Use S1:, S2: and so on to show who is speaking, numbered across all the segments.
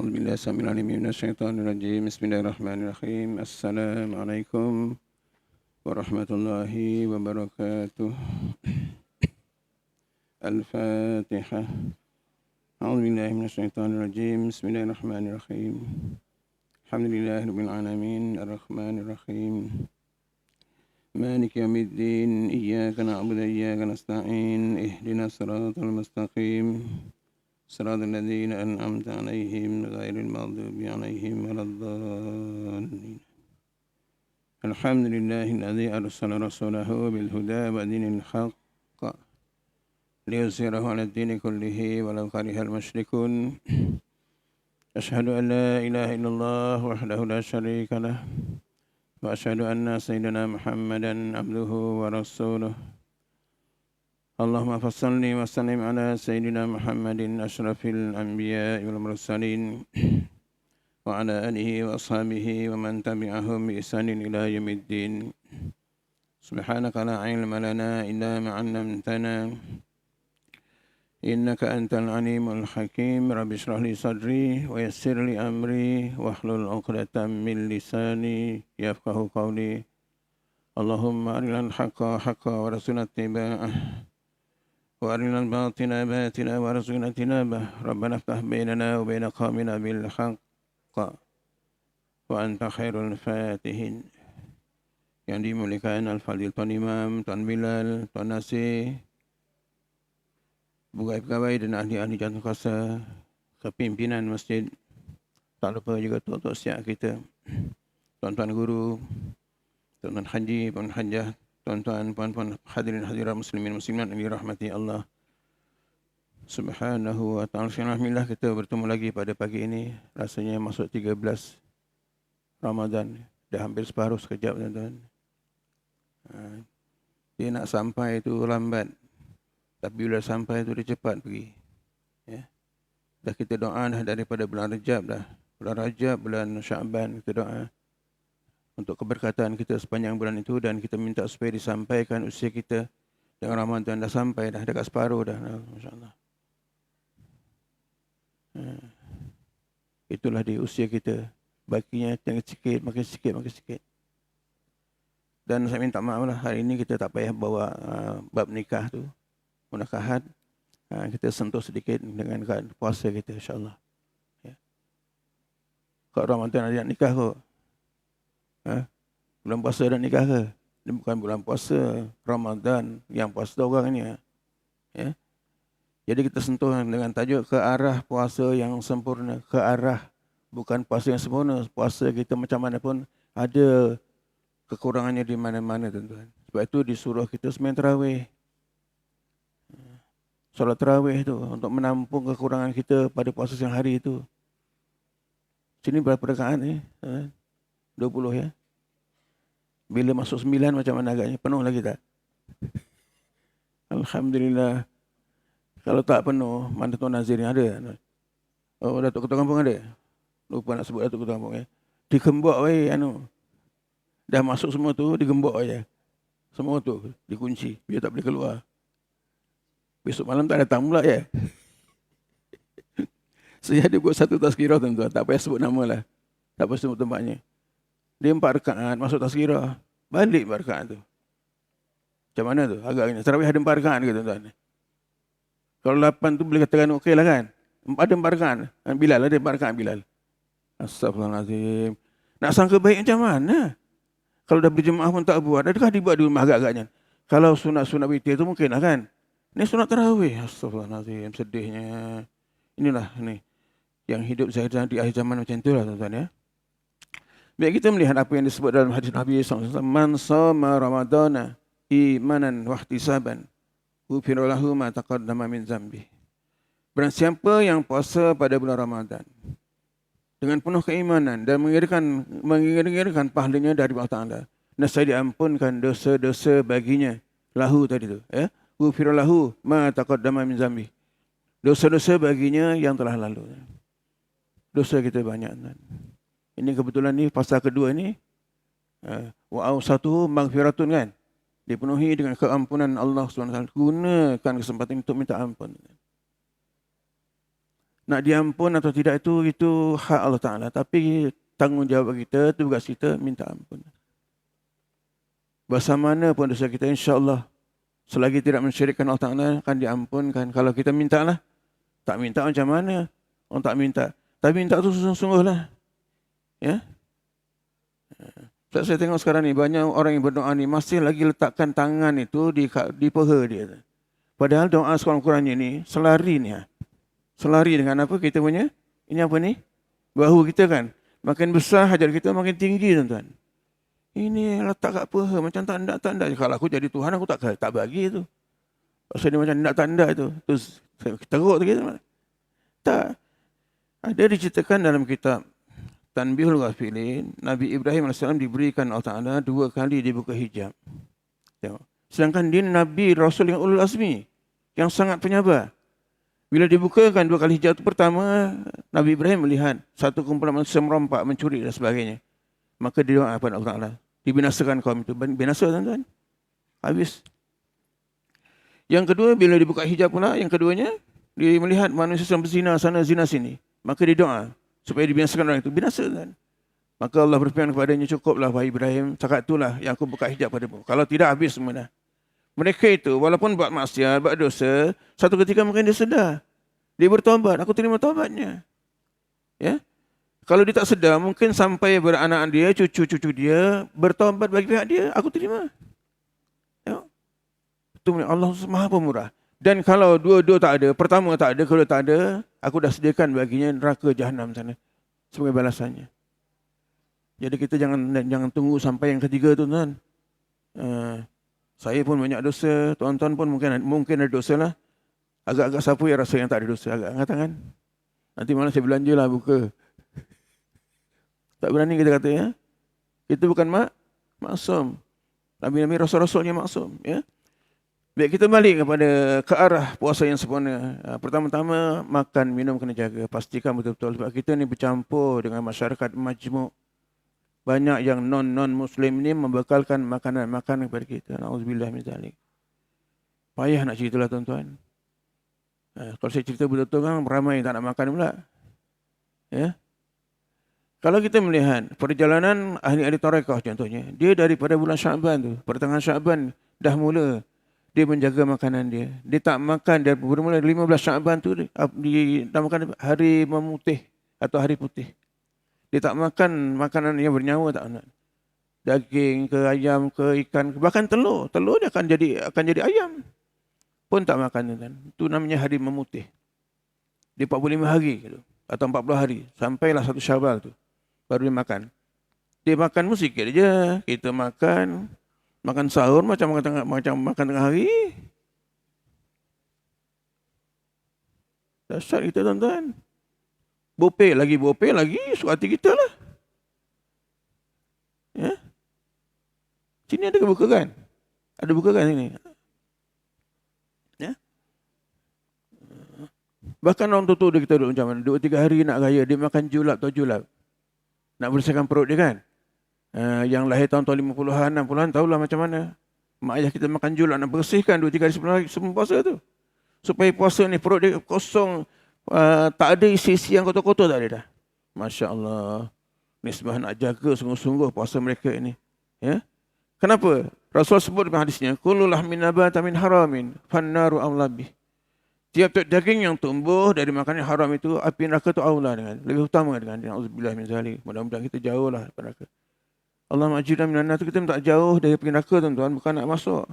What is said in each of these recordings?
S1: أعوذ بالله السميع العليم من الشيطان الرجيم. بسم الله الرحمن الرحيم. السلام عليكم ورحمة الله وبركاته. الفاتحة. أعوذ بالله من الشيطان الرجيم. بسم الله الرحمن الرحيم. الحمد لله رب العالمين الرحمن الرحيم مالك يوم الدين. إياك نعبد وإياك نستعين. اهدنا الصراط المستقيم صراط الذين أنعمت عليهم غير المغضوب عليهم ولا الضالين. الحمد لله الذي أرسل رسوله بالهدى ودين الحق ليظهره على الدين كله ولو كره المشركون. أشهد أن لا إله إلا الله وحده لا شريك له وأشهد أن سيدنا محمدا عبده ورسوله. اللهم صل وسلم على سيدنا محمد أشرف الأنبياء والمرسلين وعلى آله وأصحابه ومن تبعهم بإحسان إلى يوم الدين. سبحانك لا علم لنا إلا ما علمتنا إنك أنت العليم الحكيم. رب اشرح لي صدري ويسر لي أمري واحلل عقدة من لساني يفقه قولي. اللهم أرنا الحق حقا وارزقنا اتباعه وأرنا الباطل باطلا وارزقنا اجتنابه. ربنا افتح بيننا وبين قومنا بالحق وأنت خير الفاتحين. Yang dimuliakan Al-Fadhil Tuan Imam, Tuan Bilal, Tuan Nasir, pegawai dan ahli-ahli jantung kuasa, kepimpinan masjid, tak lupa juga tok-tok siap kita, tuan-tuan guru, tuan-tuan haji, puan hajah, tuan-tuan, puan-puan hadirin hadirat muslimin muslimat yang dirahmati Allah Subhanahu wa ta'ala. Alhamdulillah kita bertemu lagi pada pagi ini. Rasanya masuk 13 Ramadan. Dah hampir separuh sekejap, tuan-tuan. Dia nak sampai itu lambat. Tapi bila sampai itu dia cepat pergi. Ya. Dah kita doa dah daripada bulan Rajab dah. Bulan Rajab, bulan Sya'ban kita doa untuk keberkatan kita sepanjang bulan itu, dan kita minta supaya disampaikan usia kita dengan Ramadan dah sampai dah dekat separuh dah. Masya-Allah. Itulah di usia kita. Bakinya tinggal sikit, makin sikit, makin sikit. Dan saya minta maaf lah, hari ini kita tak payah bawa bab nikah tu, munakahat. Kita sentuh sedikit dengan puasa kita, insya-Allah. Ya. Kalau Ramadan ada nikah kok. Bulan puasa dan nikah ke? Ini bukan bulan puasa Ramadan yang puasa orang ni. Ya. Jadi kita sentuh dengan tajuk ke arah puasa yang sempurna, ke arah bukan puasa yang sempurna. Puasa kita macam mana pun ada kekurangannya di mana-mana, tuan-tuan. Sebab itu disuruh kita sembahyang tarawih. Solat tarawih tu untuk menampung kekurangan kita pada puasa siang hari itu. Sini berapa rakaat ni? 20 ya. Bila masuk 9 macam mana agaknya? Penuh lagi tak? Alhamdulillah. Kalau tak penuh, mana Tuan Nazir ni ada? Oh, Datuk Ketua Kampung ada? Lupa nak sebut Datuk Ketua Kampung ya. Digembok weh Dah masuk semua tu, digembok aja. Semua tu dikunci, biar tak boleh keluar. Besok malam tak datang pula ya. Saya ada buat satu tazkirah, tuan-tuan. Tak payah sebut nama lah. Tak payah sebut tempatnya. Dia 4 rakaat masuk tazkirah. Balik 4 rakaat tu. Macam mana tu? Agaknya. Tarawih ada 4 rakaat ke, tuan-tuan? Kalau 8 tu boleh katakan okey lah kan? Ada 4 rakaat. Bilal ada 4 rakaat Bilal. Astagfirullahaladzim. Nak sangka baik macam mana? Kalau dah berjemaah pun tak buat. Adakah dibuat di rumah agak-agaknya? Kalau sunat-sunat witir tu mungkin lah kan? Ini sunat tarawih. Astagfirullahaladzim. Sedihnya. Inilah ni. Yang hidup di akhir zaman macam itulah, tuan-tuan ya. Biar kita melihat apa yang disebut dalam hadis Nabi SAW. Man shoma Ramadana imanan wahtisaban ghufira lahu ma taqaddama min dzambi. Barang siapa yang puasa pada bulan Ramadan dengan penuh keimanan dan menginginkan pahalanya dari Allah Ta'ala, nescaya diampunkan dosa-dosa baginya. Lahu tadi tu. Ghufira lahu ma taqaddama min dzambi. Dosa-dosa baginya yang telah lalu. Dosa kita banyak. Ini kebetulan ni pasal kedua ni. Wa awsatuhu maghfiratun kan. Dipenuhi dengan keampunan Allah SWT. Gunakan kesempatan untuk minta ampun. Nak diampun atau tidak itu hak Allah Ta'ala. Tapi tanggungjawab kita, tugas kita minta ampun. Bahasa mana pun dosa kita, insya-Allah selagi tidak mensyirikkan Allah Ta'ala akan diampunkan. Kalau kita minta lah, tak minta macam mana? Orang tak minta. Tapi minta tu sungguh-sungguh lah. Ya? Saya tengok sekarang ni, banyak orang yang berdoa ni masih lagi letakkan tangan itu di paha dia. Padahal doa sekurang-kurangnya ni, selari ni. Selari dengan apa kita punya? Ini apa ni? Bahu kita kan. Makin besar hajat kita, makin tinggi tuan-tuan. Ini letak kat paha, macam tanda-tanda. Kalau aku jadi Tuhan, aku tak bagi itu. Pasal dia macam tanda-tanda itu. Terus teruk tu kita. Tak. Ada diceritakan dalam kitab Tanbihul Ghafilin, Nabi Ibrahim AS diberikan Allah Ta'ala 2 kali dibuka hijab. Tengok. Sedangkan dia Nabi Rasul yang ulul azmi, yang sangat penyabar. Bila dibukakan 2 kali hijab itu, pertama Nabi Ibrahim melihat satu kumpulan manusia merompak, mencuri dan sebagainya. Maka dia doa kepada Allah Ta'ala. Dibinasakan kaum itu. Binasa tuan-tuan. Habis. Yang kedua, bila dibuka hijab pula, yang keduanya, dia melihat manusia yang berzina sana, zina sini. Maka dia doa supaya dibinasakan orang itu. Binasa tuan. Maka Allah berfirman kepadanya, cukuplah wahai Ibrahim, cakap itulah yang aku buka hijab padamu. Kalau tidak, habis semua dah. Mereka itu, walaupun buat maksiat, buat dosa, satu ketika mungkin dia sedar. Dia bertobat, aku terima taubatnya. Ya? Kalau dia tak sedar, mungkin sampai beranak dia, cucu-cucu dia, bertobat bagi pihak dia, aku terima. Ya? Itu Allah Maha Pemurah. Dan kalau dua-dua tak ada, pertama tak ada, kedua tak ada, aku dah sediakan baginya neraka jahanam sana sebagai balasannya. Jadi kita jangan tunggu sampai yang ketiga tu, tuan. Saya pun banyak dosa, tuan-tuan pun mungkin ada dosa lah. Agak-agak siapa yang rasa yang tak ada dosa? Agak angkat tangan. Nanti malam saya belanja lah buka. Tak berani kita kata ya. Itu bukan maksum. Nabi-nabi rasul-rasulnya maksum. Ya. Baik, kita balik ke arah puasa yang sempurna. Pertama-tama, makan, minum kena jaga. Pastikan betul-betul. Sebab kita ni bercampur dengan masyarakat majmuk. Banyak yang non-muslim ni membekalkan makanan-makanan kepada kita. Na'udzubillah min zalik. Payah nak cerita lah tuan-tuan. Kalau saya cerita betul-betul kan, ramai yang tak nak makan pula. Ya. Kalau kita melihat perjalanan ahli-ahli tarekah contohnya, dia daripada bulan Syaban tu, pertengahan Syaban dah mula dia menjaga makanan dia. Dia tak makan dari bermula 15 Syaban tu dinamakan hari memutih atau hari putih. Dia tak makan makanan yang bernyawa, tak nak. Daging ke ayam ke ikan ke, bahkan telur dia akan jadi ayam. Pun tak makan kan. Itu namanya hari memutih. Dia 45 hari gitu, atau 40 hari sampailah 1 Syawal tu. Baru dia makan. Dia makan pun sikit je. Kita makan sahur macam makan tengah hari. Dahsyat kita tuan-tuan. Bopel lagi, suka hati kita lah. Ya? Sini ada buka kan? Ada buka kan sini? Ya? Bahkan orang tua kita duduk macam mana? 2-3 hari nak raya, dia makan julap. Nak bersihkan perut dia kan. Yang lahir tahun 50-an, 60-an, tahulah macam mana. Mak ayah kita makan julap, nak bersihkan 2-3 hari sebelum puasa tu. Supaya puasa ni perut dia kosong, tak ada isi-isi yang kotor-kotor tak ada dah. Masya Allah. Nisbah nak jaga sungguh-sungguh puasa mereka ini. Ya? Kenapa? Rasul sebut dalam hadisnya, kullu lahmin nabata min haramin, fannaru awla bih. Tiap-tiap daging yang tumbuh dari makanan haram itu, api neraka itu aula dengan, lebih utama dengan. Na'udzubillah min zalik. Mudah-mudahan kita jauh lah daripada neraka. Allah ma'ajirna minan nar, kita tak jauh dari api neraka tuan-tuan, bukan nak masuk.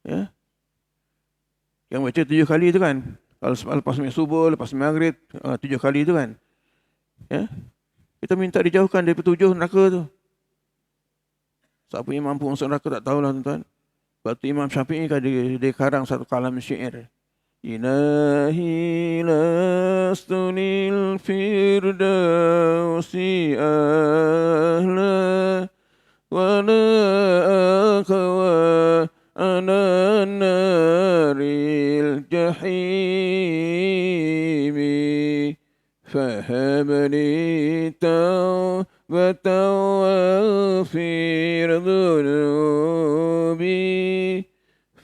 S1: Ya. Yang baca 7 kali itu kan. Kalau lepas subuh, lepas maghrib, 7 kali itu kan. Ya. Kita minta dijauhkan dari 7 neraka tu. Siapa yang mampu masuk neraka tak tahulah tuan-tuan. Sebab tu Imam Syafi'i kan dia karang satu kalam syair. Ilahi lastunil firdausi ahla wa la akwa ana naril jahimi fahabli tawbatan waghfir dhunubi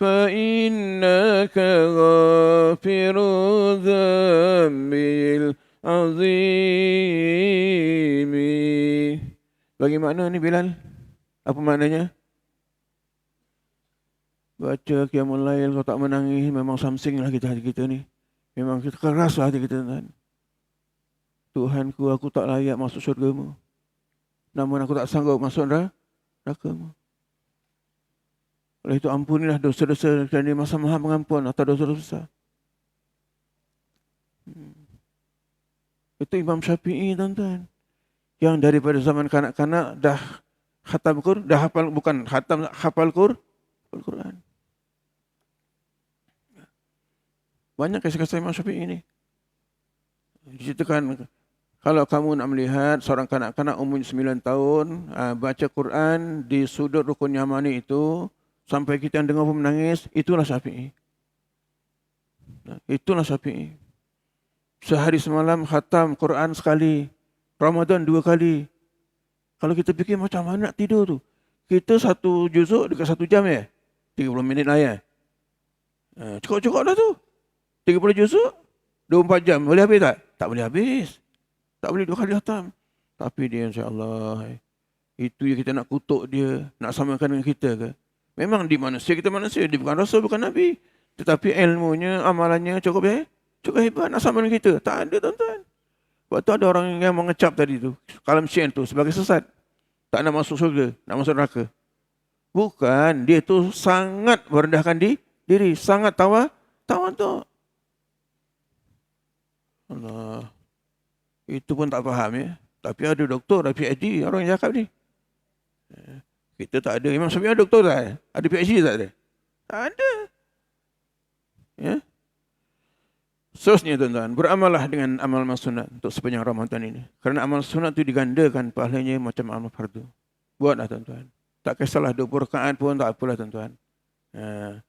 S1: فإنك غافر الذنب العظيم. Bagaimana ni Bilal? Apa maknanya? Baca Qiyamul Lail, kalau tak menangis memang something lah kita hati kita ni. Memang kita keras lah hati kita kan. Tuhanku, aku tak layak masuk syurga-Mu. Namun aku tak sanggup masuk neraka-Mu. Oleh itu ampunilah dosa-dosa kerana Dia Maha Pengampun atas dosa-dosa besar. Itu Imam Syafi'i tuan-tuan. Yang daripada zaman kanak-kanak dah khatam Quran, dah hafal, bukan khatam, hafal Quran. Banyak kisah-kisah Imam Syafi'i ini. Diceritakan, kalau kamu nak melihat seorang kanak-kanak umur 9 tahun baca Quran di sudut rukun Yamani itu, sampai kita yang dengar pun menangis, itulah Syafi'i. Itulah Syafi'i. Sehari semalam khatam Quran sekali, Ramadan 2 kali. Kalau kita fikir macam mana nak tidur tu? Kita 1 juzuk dekat 1 jam 30 minit lah cukup-cukup dah tu. 30 juzuk, 24 jam. Boleh habis tak? Tak boleh habis. Tak boleh 2 kali khatam. Tapi dia insya-Allah, itu yang kita nak kutuk dia, nak samakan dengan kita ke? Memang di manusia, kita manusia. Dia bukan Rasul, bukan Nabi. Tetapi ilmunya, amalannya cukup hebat nak sama dengan kita. Tak ada tuan-tuan. Sebab tu ada orang yang mengecap tadi tu, kalam syian tu sebagai sesat. Tak nak masuk surga, nak masuk neraka. Bukan, dia tu sangat merendahkan diri. Sangat tawaduk. Allah. Itu pun tak faham Tapi ada doktor, ada PhD, orang yang cakap ni. Kita tak ada. Imam Syafi'i ada doktor tak? Ada PhD tak ada? Tak ada. Seterusnya tuan-tuan, beramallah dengan amal sunat untuk sepanjang Ramadan ini. Kerana amal sunat itu digandakan pahalanya macam amal fardu. Buatlah tuan-tuan. Tak kisahlah 20 rakaat pun tak apalah tuan-tuan.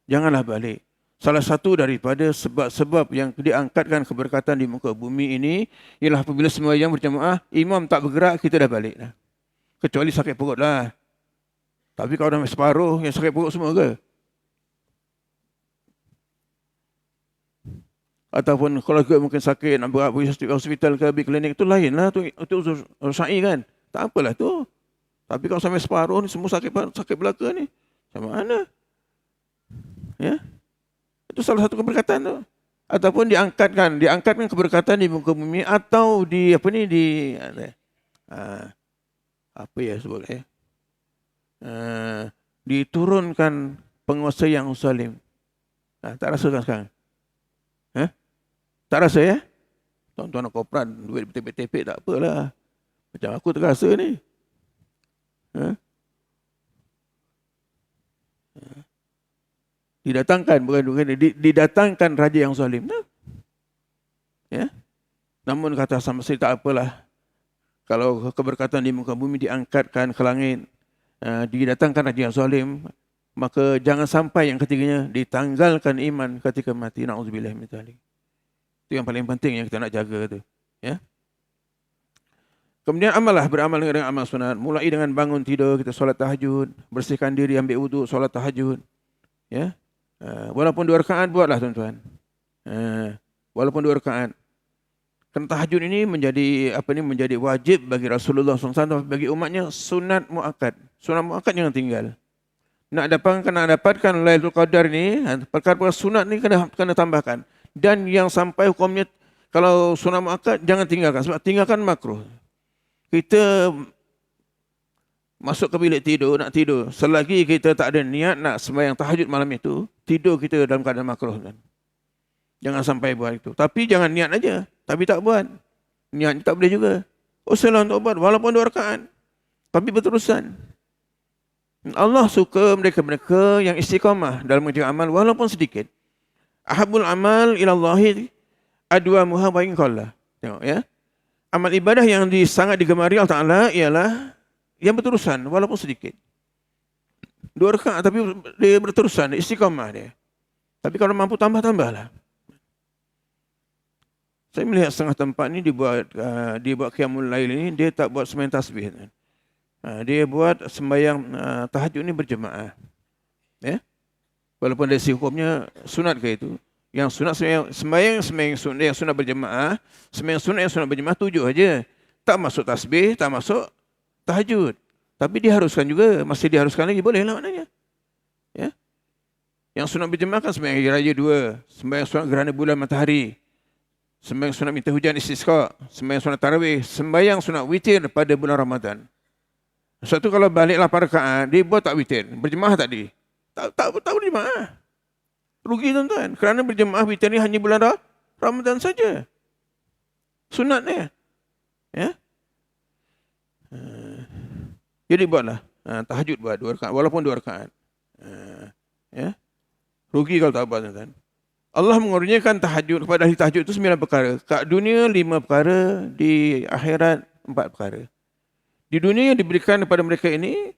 S1: Janganlah balik. Salah satu daripada sebab-sebab yang diangkatkan keberkatan di muka bumi ini ialah apabila sembahyang berjamaah, imam tak bergerak, kita dah balik dah. Kecuali sakit perut lah. Tapi kalau dah separuh, yang sakit perut semua ke? Ataupun kalau mungkin sakit, nak berat pergi hospital ke, pergi klinik, itu lain lah. Itu uzur syar'i kan. Tak apalah tu. Tapi kalau sampai separuh ni, semua sakit belaka ni, macam mana? Itu salah satu keberkatan tu. Ataupun diangkatkan keberkatan di muka bumi atau diturunkan penguasa yang zalim. Tak rasa kan sekarang? Tak rasa Tuan-tuan nak korporat, duit bertepek-tepek tak apalah. Macam aku terasa ni. Didatangkan raja yang zalim. Namun kata Hasan Basri, tak apalah. Kalau keberkatan di muka bumi diangkatkan ke langit, didatangkan raja yang zalim, maka jangan sampai yang ketiganya ditanggalkan iman ketika mati. Na'udzubillah min dzalik. Itu yang paling penting yang kita nak jaga tu. Kemudian beramal dengan amal sunat. Mulai dengan bangun tidur, kita solat tahajud, bersihkan diri, ambil wuduk, solat tahajud. Walaupun 2 rakaat, buatlah tuan-tuan. Walaupun 2 rakaat. Kerana tahajud ini menjadi wajib bagi Rasulullah SAW, bagi umatnya sunat muakkad. Sunat muakkad jangan tinggal. Nak dapatkan Lailatul Qadar ni, perkara sunat ni kena tambahkan. Dan yang sampai hukumnya, kalau sunat muakkad jangan tinggalkan, sebab tinggalkan makruh. Kita masuk ke bilik tidur, nak tidur. Selagi kita tak ada niat nak sembahyang tahajud malam itu, tidur kita dalam keadaan makruh kan. Jangan sampai buat itu. Tapi jangan niat aja, tapi tak buat. Niat tak boleh juga. Usahalah untuk buat walaupun 2 rakaat. Tapi berterusan. Allah suka mereka-mereka yang istiqamah dalam mengerjakan amal walaupun sedikit. Ahabul amal ilallahi adwamuha wa in qalla. Tengok Amal ibadah yang sangat digemari Allah Ta'ala ialah yang berterusan walaupun sedikit. 2 rakaat tapi dia berterusan, istiqamah dia. Tapi kalau mampu tambahlah. Saya melihat setengah tempat ni dibuat qiyamul lail ini, dia tak buat sembahyang tasbih. Dia buat sembahyang tahajud ni berjemaah. Walaupun dari segi hukumnya sunat ke itu. Yang sunat sembahyang sunat yang sunat berjemaah, sembahyang sunat yang sunat berjemaah 7 aja. Tak masuk tasbih, tak masuk tahajud. Tapi diharuskan juga, masih diharuskan lagi, boleh lah maknanya. Ya. Yang sunat berjemaah kan sembahyang hari raya 2, sembahyang sunat gerhana bulan matahari, sembahyang sunat minta hujan istisqa, sembahyang sunat tarawih, sembahyang sunat witir pada bulan Ramadan. Satu kalau balik 8 rakaat, dia buat tak witir, berjemaah tadi. Tak berjemaah. Rugi tuan-tuan. Kerana berjemaah witir ni hanya bulan Ramadan saja. Sunatnya. Ya. Jadi buatlah. Tahajud buat 2 rakaat. Walaupun 2 rakaat. Ya. Rugi kalau tak buat tuan-tuan. Allah mengurniakan tahajud kepada ahli tahajud itu 9 perkara. Kat dunia 5 perkara. Di akhirat 4 perkara. Di dunia yang diberikan kepada mereka ini.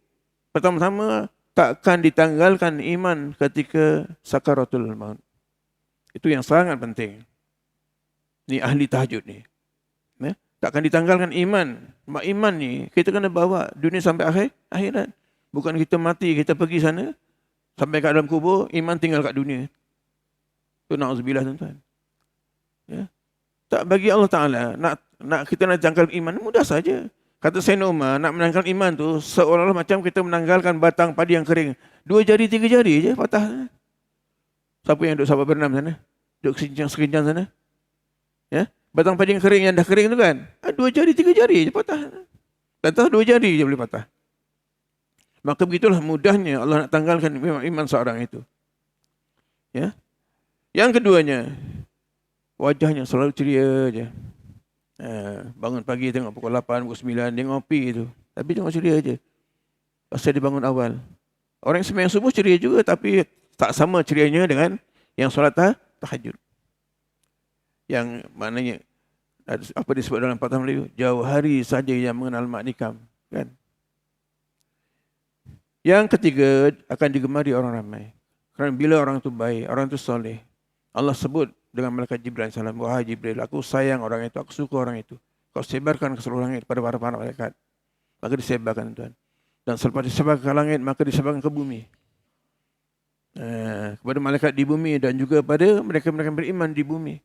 S1: Pertama-tama. Takkan ditanggalkan iman ketika sakaratul maut. Itu yang sangat penting. Ni ahli tahajud ni. Ya? Takkan ditanggalkan iman. Iman ni kita kena bawa dunia sampai akhirat. Bukan kita mati, kita pergi sana. Sampai kat dalam kubur, iman tinggal kat dunia. Itu na'udzubillah tuan-tuan. Ya? Tak bagi Allah Ta'ala, nak kita nak jangkal iman, mudah saja. Kata Sayyidina Umar, nak menanggalkan iman tu seolah-olah macam kita menanggalkan batang padi yang kering. 2 jari, 3 jari je patah. Siapa yang duduk sahabat berenam sana? Duduk sekencang sana? Ya? Batang padi yang kering, yang dah kering tu kan? 2 jari, 3 jari je patah. Patah 2 jari je boleh patah. Maka begitulah mudahnya Allah nak tanggalkan iman seorang itu. Ya? Yang keduanya, wajahnya selalu ceria je. Bangun pagi tengok pukul 8, pukul 9, dia ngopi tu. Tapi tengok ceria je. Pasal dia bangun awal. Orang yang sembahyang subuh ceria juga, tapi tak sama cerianya dengan yang solat tahajud. Yang maknanya, apa disebut dalam patah Melayu? Jauh hari saja yang mengenal mak nikam. Kan? Yang ketiga, akan digemari orang ramai. Kerana bila orang itu baik, orang itu soleh, Allah sebut dengan malaikat Jibril AS, wahai Jibril, aku sayang orang itu, aku suka orang itu. Kau sebarkan ke seluruh langit pada para malaikat. Maka disebarkan Tuhan. Dan selepas disebarkan ke langit, maka disebarkan ke bumi. Kepada malaikat di bumi dan juga pada mereka-mereka beriman di bumi.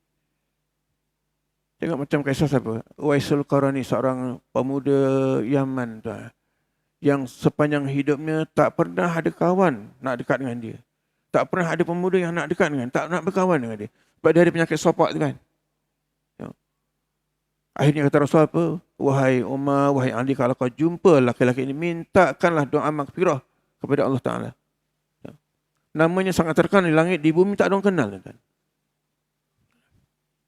S1: Tengok macam kisah siapa? Uwaisul Qarani, seorang pemuda Yaman Tuhan, yang sepanjang hidupnya tak pernah ada kawan nak dekat dengan dia. Tak pernah ada pemuda yang nak dekat dengan, tak nak berkawan dengan dia. Sebab dia ada penyakit sopak tu kan. Akhirnya kata Rasul apa? Wahai Umar, wahai Ali, kalau kau jumpa laki-laki ini, mintakanlah doa maghfirah kepada Allah Ta'ala. Namanya sangat terkenal di langit, di bumi tak ada orang kenal. Kan?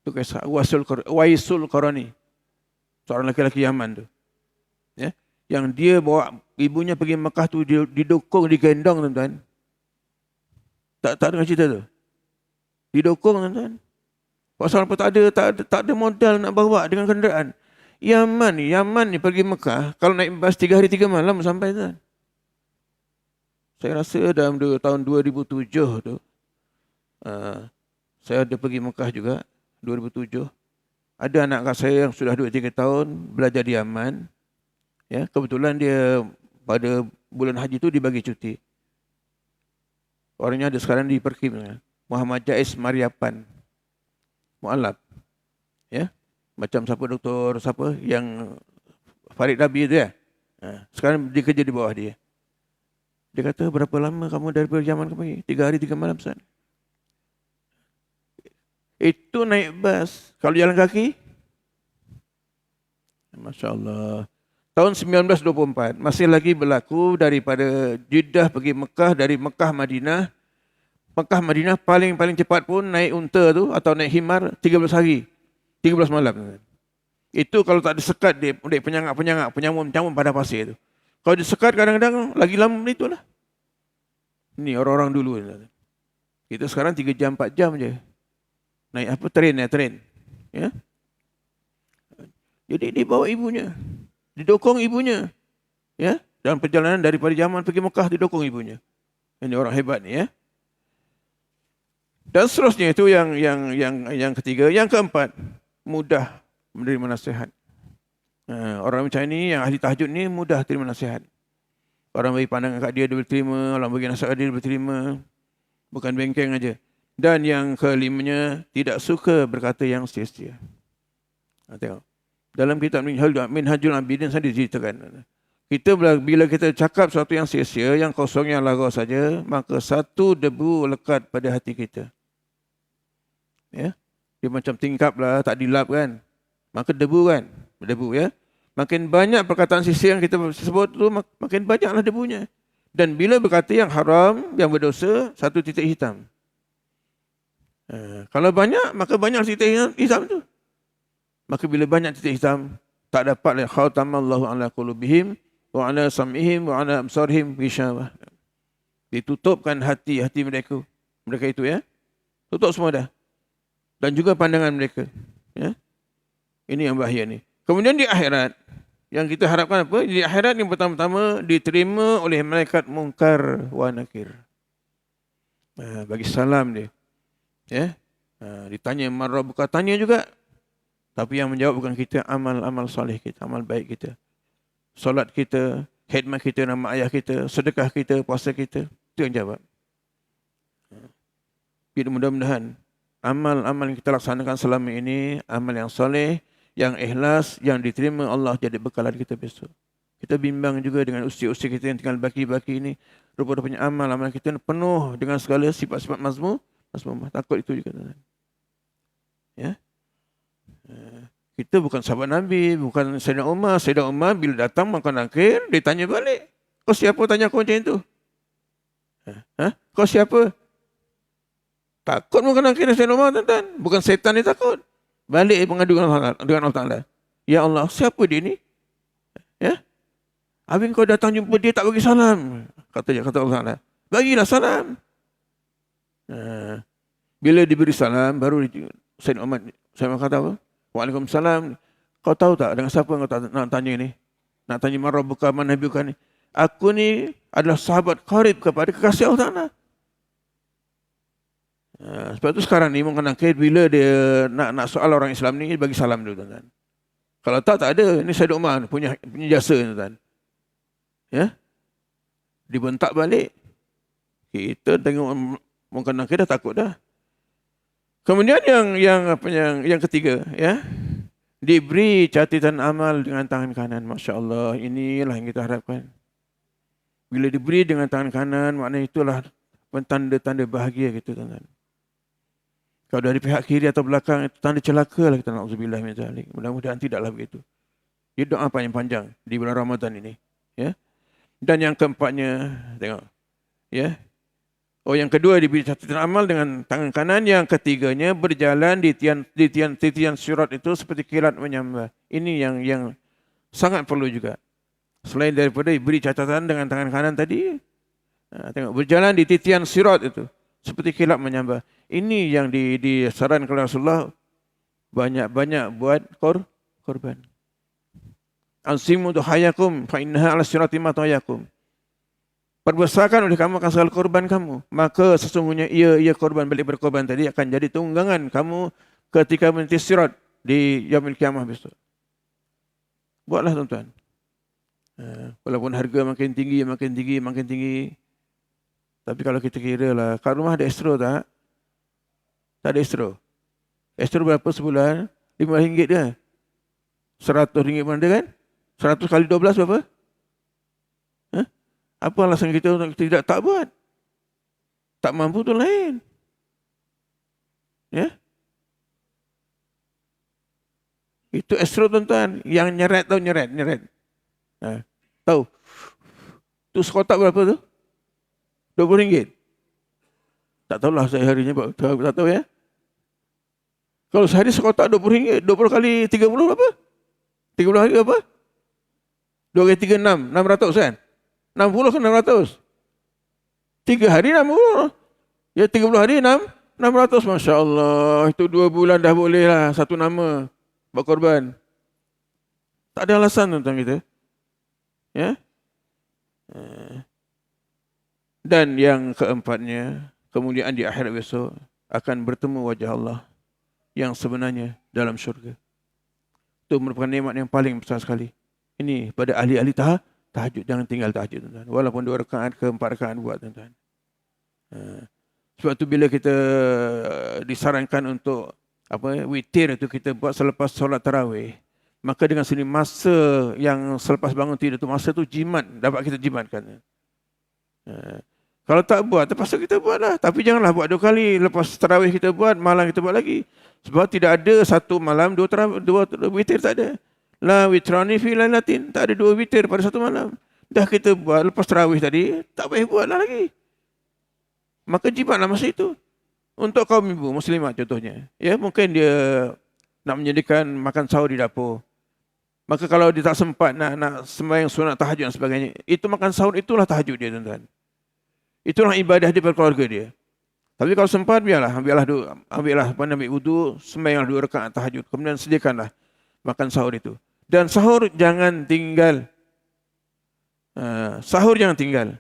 S1: Itu kisah Uwaisul Qarani. Seorang laki-laki Yaman tu. Ya? Yang dia bawa ibunya pergi Mekah tu, didukung, digendong tuan-tuan. Tak dengar cerita tu? Didukung tuan-tuan. Pasal apa tak ada modal nak bawa dengan kenderaan. Yaman ni pergi Mekah, kalau naik bas 3 hari 3 malam sampai tuan. Saya rasa dalam tahun 2007 tu, saya ada pergi Mekah juga, 2007. Ada anak kat saya yang sudah 2-3 tahun belajar di Yaman. Ya, kebetulan dia pada bulan haji tu dibagi cuti. Orangnya ada sekarang di Perkim. Muhammad Jais Mariapan. Mu'alaf. Ya. Macam siapa doktor, siapa yang Farid Rabi tu ya. Sekarang dia kerja di bawah dia. Dia kata, berapa lama kamu dari Yaman ke pergi? 3 hari 3 malam Ustaz. Itu naik bas. Kalau jalan kaki? Masya Allah. Tahun 1924 masih lagi berlaku daripada Jeddah pergi Mekah, dari Mekah Madinah. Mekah Madinah paling cepat pun naik unta tu atau naik himar 13 hari. 13 malam. Itu kalau tak disekat dia penyangat-penyangat, penyamun pada pasir tu. Kalau disekat kadang-kadang lagi lama itulah. Ni orang-orang dulu. Kita sekarang 3 jam 4 jam je. Naik apa? Train. Ya. Jadi dia bawa ibunya. Didukung ibunya. Ya, dalam perjalanan daripada Yaman pergi Mekah didukung ibunya. Ini orang hebat ni ya. Dan seterusnya itu yang ketiga, yang keempat, mudah menerima nasihat. Orang macam ni yang ahli tahajud ni mudah terima nasihat. Orang bagi pandangan kat dia boleh terima, orang bagi nasihat dia boleh terima. Bukan bengkeng aja. Dan yang kelimanya, tidak suka berkata yang sia-sia. Tengok. Dalam kitab Minhajul Abidin saya diceritakan. Bila kita cakap sesuatu yang sia-sia, yang kosong, yang lagu saja, maka satu debu lekat pada hati kita. Ya? Dia macam tingkap lah, tak dilap kan. Maka debu kan. Debu ya. Makin banyak perkataan sia-sia yang kita sebut tu, makin banyaklah debunya. Dan bila berkata yang haram, yang berdosa, satu titik hitam. Kalau banyak, maka banyak titik hitam tu. Maka bila banyak titik hitam, tak dapat khatamallahu ala qulubihim wa ala sam'ihim wa ala absarihim ghishawah. Ditutupkan hati mereka. Mereka itu ya. Tutup semua dah. Dan juga pandangan mereka. Ya. Ini yang bahaya ni. Kemudian di akhirat, yang kita harapkan apa? Di akhirat yang pertama-tama diterima oleh malaikat mungkar wa nakir. Bagi salam dia. Ya. Ditanya man rabbuka, tanya juga. Tapi yang menjawab bukan kita, amal-amal soleh kita, amal baik kita. Solat kita, khidmat kita nama ayah kita, sedekah kita, puasa kita. Itu yang jawab. Jadi mudah-mudahan amal-amal yang kita laksanakan selama ini, amal yang soleh, yang ikhlas, yang diterima Allah jadi bekalan kita besok. Kita bimbang juga dengan usia-usia kita yang tinggal baki-baki ini. Rupa-rupanya amal-amal kita penuh dengan segala sifat-sifat mazmum. Takut itu juga. Ya. Kita bukan sahabat Nabi, bukan Sayyidina Umar. Sayyidina Umar bila datang makan akhir, dia tanya balik. Kau siapa tanya kau macam itu? Kau siapa? Takut makan akhir Sayyidina Umar, tuan-tuan. Bukan setan dia takut. Balik mengadu dengan Allah Ta'ala. Ya Allah, siapa dia ni? Ya? Habis kau datang jumpa dia tak bagi salam. Kata Allah Ta'ala. Bagilah salam. Bila diberi salam, baru Sayyidina Umar kata apa? Waalaikumsalam. Kau tahu tak dengan siapa kau nak tanya ni? Nak tanya man rabbuka man nabiyuka ni? Aku ni adalah sahabat qarib kepada kekasih Allah Ta'ala. Sebab tu sekarang ni mungkin bila dia nak soal orang Islam ni, bagi salam dulu tuan-tuan. Kalau tak ada. Ini Sayyidina Umar punya jasa tuan-tuan. Ya? Dibentak balik. Kita tengok mungkin dah takut dah. Kemudian yang ketiga, ya, diberi catatan amal dengan tangan kanan. Masya Allah, inilah yang kita harapkan. Bila diberi dengan tangan kanan, maknanya itulah tanda-tanda bahagia kita, tuan-tuan. Kalau dari pihak kiri atau belakang, itu tanda celaka lah kita. Na'udzubillah min zalik. Mudah-mudahan tidaklah begitu. Dia doa panjang-panjang di bulan Ramadan ini. Ya. Dan yang keempatnya, tengok. Ya. Yang kedua diberi catatan amal dengan tangan kanan. Yang ketiganya berjalan di tian syurat itu seperti kilat menyambar. Ini yang sangat perlu juga. Selain daripada diberi catatan dengan tangan kanan tadi, tengok berjalan di titian sirat itu seperti kilat menyambar. Ini yang disarankan oleh Rasulullah, banyak-banyak buat korban. Ansimu duhayakum fa innaha ala sirati matayakum. Perbesarkan oleh kamu akan segala korban kamu, maka sesungguhnya ia korban balik berkorban tadi akan jadi tunggangan kamu ketika meniti sirat di yaumil kiamah besok. Buatlah tuan-tuan. Walaupun harga makin tinggi. Tapi kalau kita kira lah, kat rumah ada Astro tak? Tak ada Astro. Astro berapa sebulan? RM5 dia. RM100 pun ada kan? 100 kali 12 berapa? Apa alasan kita untuk tidak tak buat? Tak mampu tu lain. Ya? Itu Astro tuan-tuan. Yang nyeret tahu nyeret. Tahu? Tu sekotak berapa tu? RM20. Tak tahulah saya harinya, tak tahu ya. Kalau sehari sekotak RM20, 20 kali 30 berapa? 30 hari apa? 2 kali 3, 6, 600 kan? 60 ke 600? 3 hari 60. Ya 30 hari 600. Masya Allah. Itu 2 bulan dah boleh lah satu nama buat korban. Tak ada alasan tentang kita. Ya. Dan yang keempatnya, kemudian di akhirat besok akan bertemu wajah Allah yang sebenarnya dalam syurga. Itu merupakan nikmat yang paling besar sekali. Ini pada ahli-ahli tahajud. Jangan tinggal tahajud, tuan-tuan. Walaupun 2 rakaat ke 4 rakaat buat, tuan-tuan. Sebab tu bila kita disarankan untuk witir itu kita buat selepas solat tarawih, maka dengan sini masa yang selepas bangun tidur tu, masa tu jimat, dapat kita jimatkan. Kalau tak buat, terpaksa kita buat lah. Tapi janganlah buat 2 kali. Lepas tarawih kita buat, malam kita buat lagi. Sebab tidak ada satu malam dua witir, tak ada. La witrani fi lailatin, tak ada 2 witir pada satu malam. Dah kita buat lepas tarawih tadi, tak payah buatlah lagi. Maka jimatlah masa itu. Untuk kaum ibu muslimat contohnya, ya, mungkin dia nak menyediakan makan sahur di dapur. Maka kalau dia tak sempat nak sembahyang sunat tahajud dan sebagainya, itu makan sahur itulah tahajud dia, tuan-tuan. Itulah ibadah dia pada keluarga dia. Tapi kalau sempat, ambillah wudu, sembahyang 2 rakaat tahajud, kemudian sediakanlah makan sahur itu. Dan sahur jangan tinggal. Sahur jangan tinggal.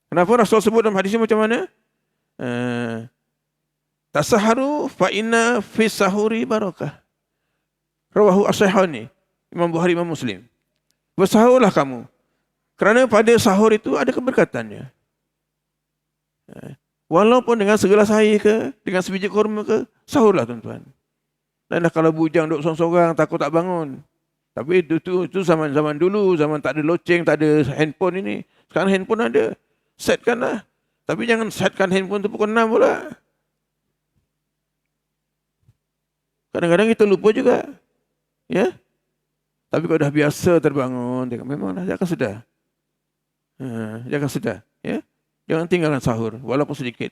S1: Kenapa Rasul sebut dalam hadisnya macam mana? Tasaharu fa inna fi sahuri barakah. Rawahu as-Sahihani, Imam Bukhari, Imam Muslim. Bersahurlah kamu, kerana pada sahur itu ada keberkatannya. Walaupun dengan segelas air ke, dengan sebiji kurma ke, sahurlah tuan-tuan. Dan kalau bujang duduk sorang-sorang, takut tak bangun. Tapi itu zaman dulu, zaman tak ada loceng, tak ada handphone ini. Sekarang handphone ada. Setkanlah. Tapi jangan setkan handphone tu pukul 6 pula. Kadang-kadang kita lupa juga. Ya. Tapi kalau dah biasa terbangun, memanglah jangan sudah. Jangan sudah. Ya. Jangan tinggalkan sahur, walaupun sedikit.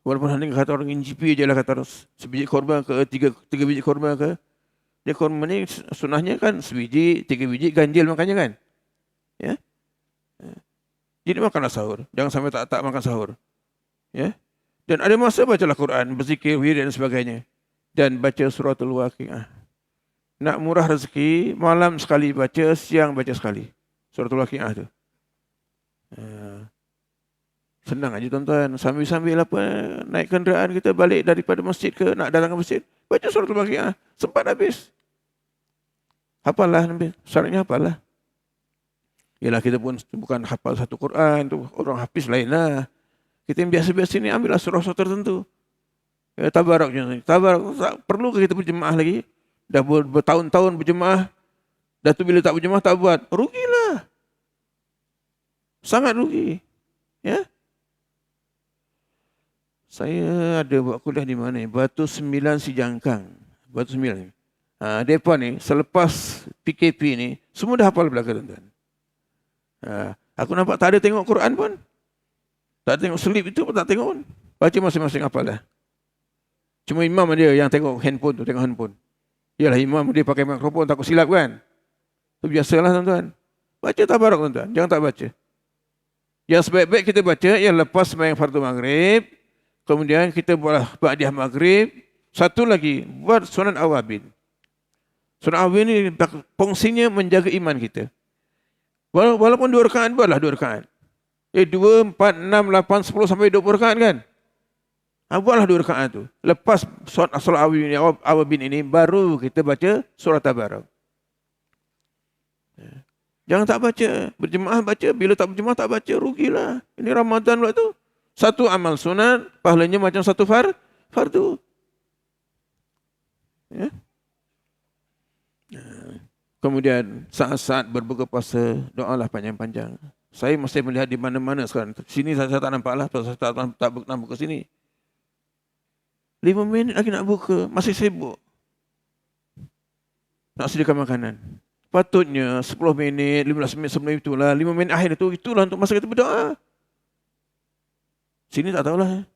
S1: Walaupun hanya kata orang NGP je lah, kata sebiji korma ke, tiga biji korma ke. Dia korma ni sunahnya kan sebiji, 3 biji, ganjil makannya kan. Ya. Jadi makanlah sahur. Jangan sampai tak makan sahur. Ya. Dan ada masa bacalah Quran, berzikir, wirid dan sebagainya. Dan baca suratul Waqiah. Nak murah rezeki, malam sekali baca, siang baca sekali. Suratul Waqiah tu. Senang aja tuan-tuan. Sambil-sambil naik kenderaan kita balik daripada masjid ke, nak datang ke masjid, baca suratul Waqiah. Sempat habis. Hafallah, syaratnya hafallah. Yalah, kita pun bukan hafal satu Quran, tu orang hafiz lain lah. Kita yang biasa-biasa ni ambillah surah-surah tertentu. Tabarak contohnya. Tabarak, tak perlu ke kita berjemaah lagi? Dah bertahun-tahun berjemaah. Dah tu bila tak berjemaah tak buat. Rugilah. Sangat rugi. Ya. Saya ada buat kuliah di mana? Batu 9 Sijangkang. Batu 9. Mereka ni selepas PKP ni semua dah hafal belakang tuan-tuan. Aku nampak tak ada tengok Quran pun. Tak ada tengok selip itu pun tak tengok pun. Baca masing-masing hafal dah. Cuma imam dia yang tengok handphone tu, tengok handphone. Yalah, imam dia pakai mikrofon takut silap kan. Itu biasalah tuan-tuan. Baca tabarak tuan-tuan, jangan tak baca. Yang sebaik-baik kita baca yang lepas sembahyang fardu maghrib, kemudian kita buatlah ba'diyah maghrib, satu lagi buat sunat awabin. Sunat awabin ini fungsinya menjaga iman kita. Walaupun 2 rakaat, buatlah 2 rakaat. 2, 4, 6, 8, 10 sampai 20 rakaat kan. Buatlah 2 rakaat tu. Lepas solat awabin ini, baru kita baca surah Tabarak. Jangan tak baca. Berjemaah baca. Bila tak berjemaah tak baca, rugilah. Ini Ramadan pula tu. Satu amal sunat, pahalanya macam satu fardu. Ya. Kemudian saat-saat berbuka puasa, doalah panjang-panjang. Saya masih melihat di mana-mana sekarang. Sini saya tak nampaklah, saya tak buka sini. 5 minit lagi nak buka, masih sibuk. Nak sediakan makanan. Patutnya 10 minit, 15 minit sebelum itulah, 5 minit akhir itulah untuk masa kita berdoa. Sini tak tahulah.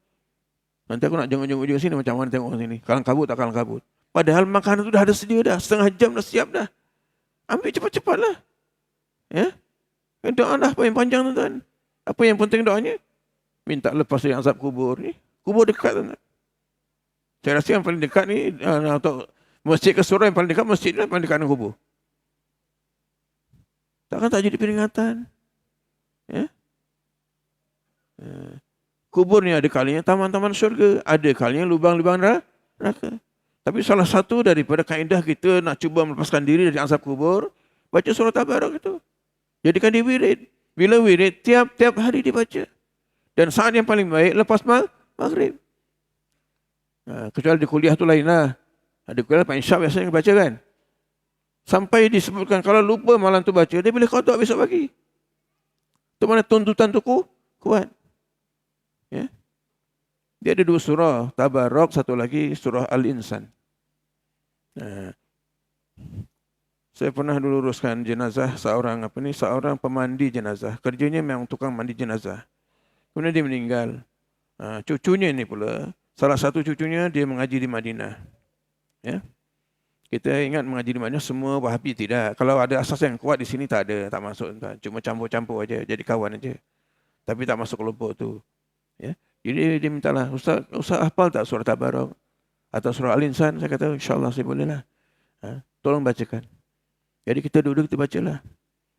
S1: Nanti aku nak jenguk-jenguk juga sini, macam mana tengok sini. Kalang kabut tak kalang kabut. Padahal makanan itu dah ada sedia dah, setengah jam dah siap dah. Ambil cepat-cepatlah. Ya? Doa dah apa yang panjang tuan-tuan. Apa yang penting doanya? Minta lepas dari azab kubur ni. Kubur dekat tuan-tuan. Saya rasa yang paling dekat ni, atau masjid ke surau yang paling dekat, masjid ni paling dekat dengan kubur. Takkan tak jadi peringatan. Ya? Kubur ni ada kalinya taman-taman syurga, ada kalinya lubang-lubang neraka. Tapi salah satu daripada kaedah kita nak cuba melepaskan diri dari azab kubur, baca surah Tabarak itu. Jadikan dia wirid. Bila wirid, tiap-tiap hari dibaca. Dan saat yang paling baik lepas maghrib. Kecuali di kuliah tu lain lah. Di kuliah Pak Insya biasanya baca kan. Sampai disebutkan kalau lupa malam tu baca, dia boleh qada besok pagi. Tu mana tuntutan tu kuat. Ya. Dia ada 2 surah, Tabarok, satu lagi surah Al-Insan. Saya pernah dulu uruskan jenazah seorang pemandi jenazah. Kerjanya memang tukang mandi jenazah. Kemudian dia meninggal. Cucunya ini pula, salah satu cucunya dia mengaji di Madinah. Ya. Kita ingat mengaji di Madinah semua Wahabi, tidak. Kalau ada asas yang kuat di sini tak ada, tak masuk. Cuma campur-campur aja, jadi kawan aja. Tapi tak masuk kelompok tu. Ya. Jadi dia mintalah, Ustaz hafal tak surah Tabarok atau surah Al-Insan? Saya kata insyaAllah saya boleh lah. Tolong bacakan. Jadi kita duduk, kita bacalah.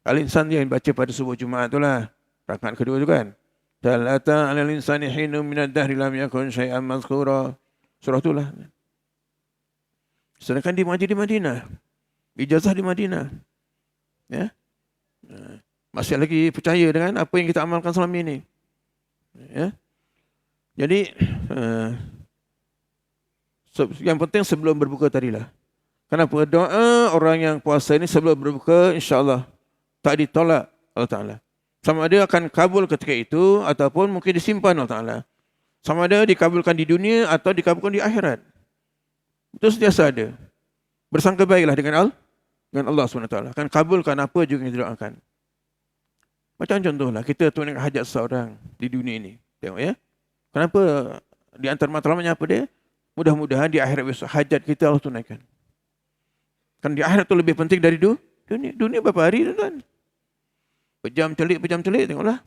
S1: Al-Insan yang baca pada subuh Jumaat tu lah. Rakaat kedua tu kan. Talata al-insani hinu minad dahri lam yakun syai'an mazkura. Surah tu lah. Sedangkan dia mengaji di Madinah. Ijazah di Madinah. Ya. Masih lagi percaya dengan apa yang kita amalkan selama ini. Ya. Jadi, yang penting sebelum berbuka tadilah. Kenapa? Doa orang yang puasa ini sebelum berbuka, insyaAllah tak ditolak Allah Ta'ala. Sama ada akan kabul ketika itu, ataupun mungkin disimpan Allah Ta'ala. Sama ada dikabulkan di dunia, atau dikabulkan di akhirat. Itu sentiasa ada. Bersangka baiklah dengan Allah SWT. Akan kabulkan apa juga yang didoakan. Macam contohlah, kita tunaikan hajat seseorang di dunia ini. Tengok ya. Kenapa? Di antara matlamatnya apa dia? Mudah-mudahan di akhirat besok hajat kita Allah tunaikan. Kan di akhirat itu lebih penting dari dunia. Dunia berapa hari tuan-tuan? Pejam celik, tengoklah.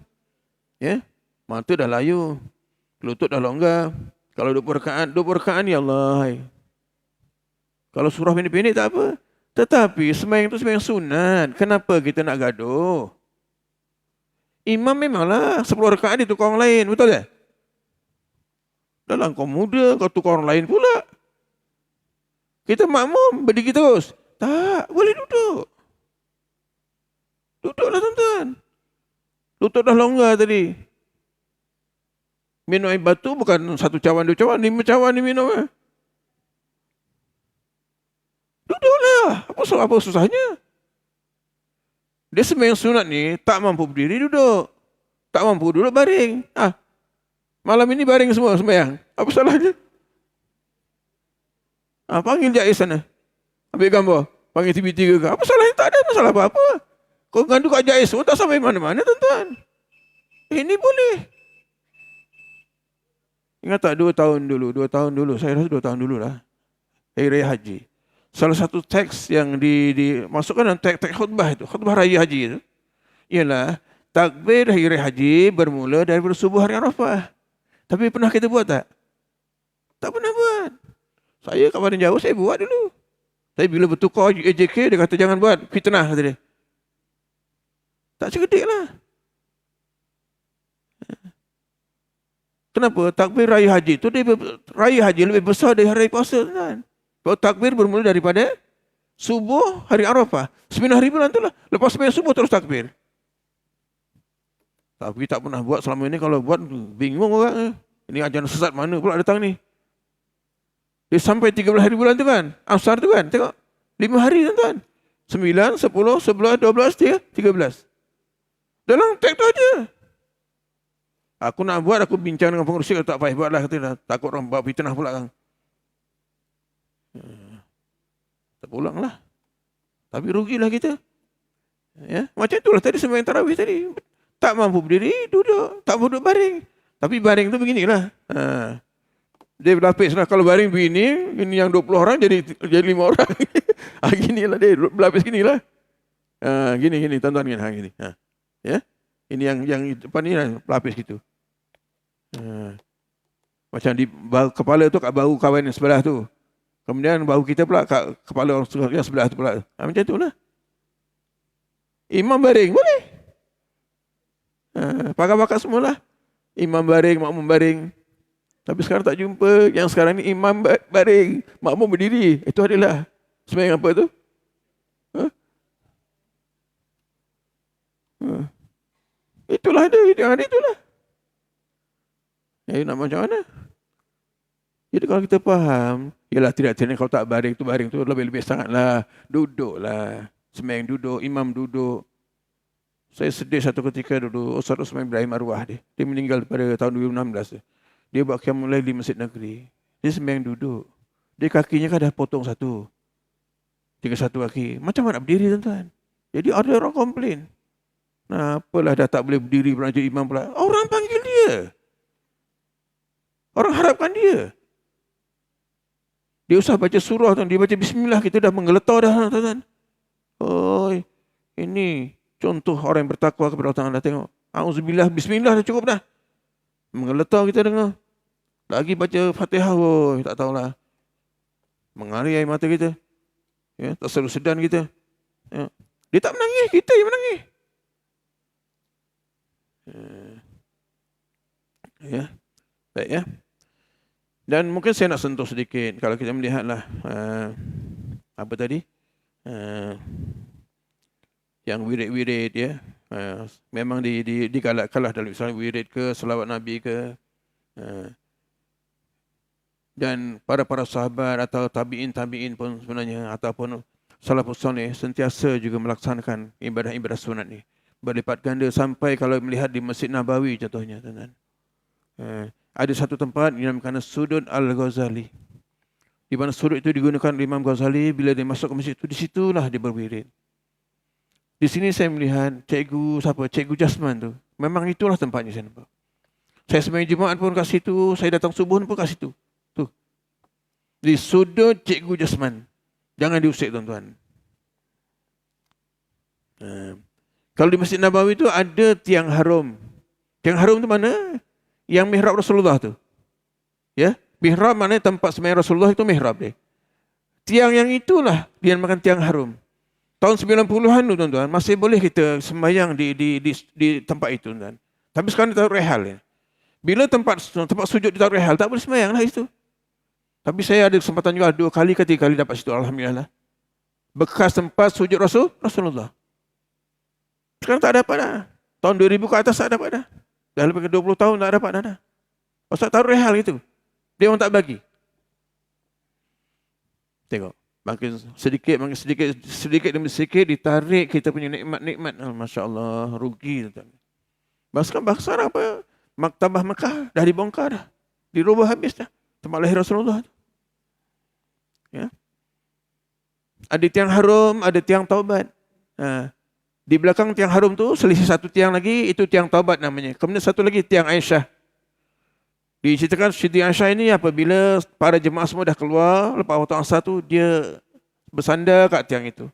S1: Ya. Mata dah layu. Lutut dah longgar. Kalau 20 rakaat ya Allah. Kalau surah pendek-pendek tak apa. Tetapi sembahyang itu sembahyang sunat. Kenapa kita nak gaduh? Imam memanglah 10 rakaat dia tukar orang lain. Betul tak? Dalam kau muda, kau tukar orang lain pula. Kita makmum, berdiri terus. Tak, boleh duduk. Duduklah tuan-tuan. Lutut dah longgar tadi. Minum air batu bukan 1 cawan, 2 cawan, 5 cawan ni minum. Duduklah. Apa susahnya? Dia sembahyang sunat ni, tak mampu berdiri duduk. Tak mampu duduk baring. Malam ini baring semua sembahyang. Apa salahnya? Panggil jais sana. Ambil gambar. Panggil TV3 ke. Apa salahnya? Tak ada masalah apa-apa. Kau ngandung kat jais pun tak sampai mana-mana tuan-tuan. Ini boleh. Ingat tak 2 tahun dulu. Saya rasa 2 tahun dulu lah. Hari Raya Haji. Salah satu teks yang dimasukkan dalam teks khutbah itu, khutbah Raya Haji itu, ialah takbir Hari Raya Haji bermula dari subuh hari Arafah. Tapi pernah kita buat tak? Tak pernah buat. Saya kat Padang Jawa, saya buat dulu. Tapi bila bertukar AJK, dia kata jangan buat, fitnah kata dia. Tak cerdik lah. Kenapa? Takbir Raya Haji itu, Raya Haji lebih besar dari hari puasa. Kan? Kalau takbir bermula daripada subuh hari Arafah. 9 hari bulan itulah. Lepas 9 subuh terus takbir. Tapi tak pernah buat selama ini. Kalau buat, bingung orang. Ini ajaran sesat mana pula datang ni. Dia sampai 13 hari bulan tu kan. Asar tu kan. Tengok. 5 hari tuan-tuan. 9, 10, 11, 12, 13. Dalam teks tu aja. Aku nak buat, aku bincang dengan pengurusi. Kalau tak payah buat lah. Takut orang buat fitnah pula kan. Terpulanglah. Tapi rugilah kita. Ya, macam itulah tadi sembahyang tarawih tadi. Tak mampu berdiri, duduk. Tak mampu duduk baring. Tapi baring tu beginilah. Dia berlapis lah. Kalau baring begini, ini yang 20 orang jadi 5 orang. Ginilah dia berlapis ginilah. Gini tuan-tuan gini. Ya. Ini yang depan ni lah pelapis gitu. Macam di kepala tu kat bahu kawan yang sebelah tu. Kemudian bahu kita pula kat kepala orang yang sebelah tu pula. Macam tu lah. Imam baring, boleh. Pakar-pakar semualah. Imam baring, makmum baring. Tapi sekarang tak jumpa. Yang sekarang ni imam baring, makmum berdiri. Itu adalah sembahyang apa tu? Itulah dia, yang ada itulah. Nak macam mana? Jadi kalau kita faham, ialah tidak kalau tak baring tu lebih-lebih sangatlah. Duduklah. Sembahyang duduk, imam duduk. Saya sedih satu ketika dulu, Ustaz Osman Ibrahim arwah dia. Dia meninggal pada tahun 2016. Dia buat qiyamul lail di Masjid Negeri. Dia sembahyang duduk. Dia kakinya kan dah potong satu. 31 kaki. Macam mana nak berdiri tuan-tuan? Jadi ada orang komplain. Nah, apalah dah tak boleh berdiri pula jadi imam pula. Orang panggil dia. Orang harapkan dia. Dia usah baca surah tuan, dia baca bismillah, kita dah menggeletar dah tuan-tuan. Oh, ini contoh orang yang bertakwa kepada Allah Ta'ala. Tengok. Auzubillah, bismillah dah cukup dah. Menggeletar kita dengar. Lagi baca Fatihah, tak tahulah. Mengalir air mata kita. Ya, tak selalu sedan kita. Ya. Dia tak menangis, kita yang menangis. Ya. Baik ya. Dan mungkin saya nak sentuh sedikit. Kalau kita melihatlah apa tadi? Yang wirid-wirid ya. Memang digalakkanlah dalam misalnya wirid ke, selawat Nabi ke. Dan para sahabat atau tabi'in pun sebenarnya ataupun salafus saleh sentiasa juga melaksanakan ibadah-ibadah sunat ni. Berlipat ganda sampai kalau melihat di Masjid Nabawi contohnya tuan-tuan. Ada satu tempat yang dinamakan Sudut Al-Ghazali. Di mana sudut itu digunakan Imam Ghazali bila dia masuk ke masjid itu, di situlah dia berwirid. Di sini saya melihat Cikgu Jasman tu. Memang itulah tempatnya saya nampak. Saya sembahyang Jumaat pun kat situ, saya datang subuh pun kat situ. Tu. Di sudut Cikgu Jasman. Jangan diusik tuan-tuan. Kalau di Masjid Nabawi itu ada tiang harum. Tiang harum tu mana? Yang mihrab Rasulullah tu. Ya, mihrab maknanya tempat sembahyang Rasulullah itu mihrab dia. Tiang yang itulah dia namakan tiang harum. Tahun 90-an tu tuan-tuan, masih boleh kita sembahyang di tempat itu tuan. Tapi sekarang ditaruh rehal ya. Bila tempat sujud ditaruh rehal, tak boleh sembahyang lah itu. Tapi saya ada kesempatan juga 2 kali ke 3 kali dapat situ, alhamdulillah. Bekas tempat sujud Rasulullah. Sekarang tak dapat dah. Tahun 2000 ke atas tak dapat dah. Dah lebih ke 20 tahun tak dapat dah. Pasal taruh rehal gitu. Dia orang tak bagi. Tengok. Makin sedikit demi sedikit ditarik kita punya nikmat-nikmat. Masya Allah, rugi. Bahkan apa? Maktabah Mekah dah dibongkar dah. Dirubah habis dah. Tempat lahir Rasulullah. Ya. Ada tiang harum, ada tiang taubat. Di belakang tiang harum tu selisih satu tiang lagi, itu tiang taubat namanya. Kemudian satu lagi tiang Aisyah. Diceritakan Siti Aisyah ini apabila para jemaah semua dah keluar, lepas waktu asar tu dia bersandar kat tiang itu.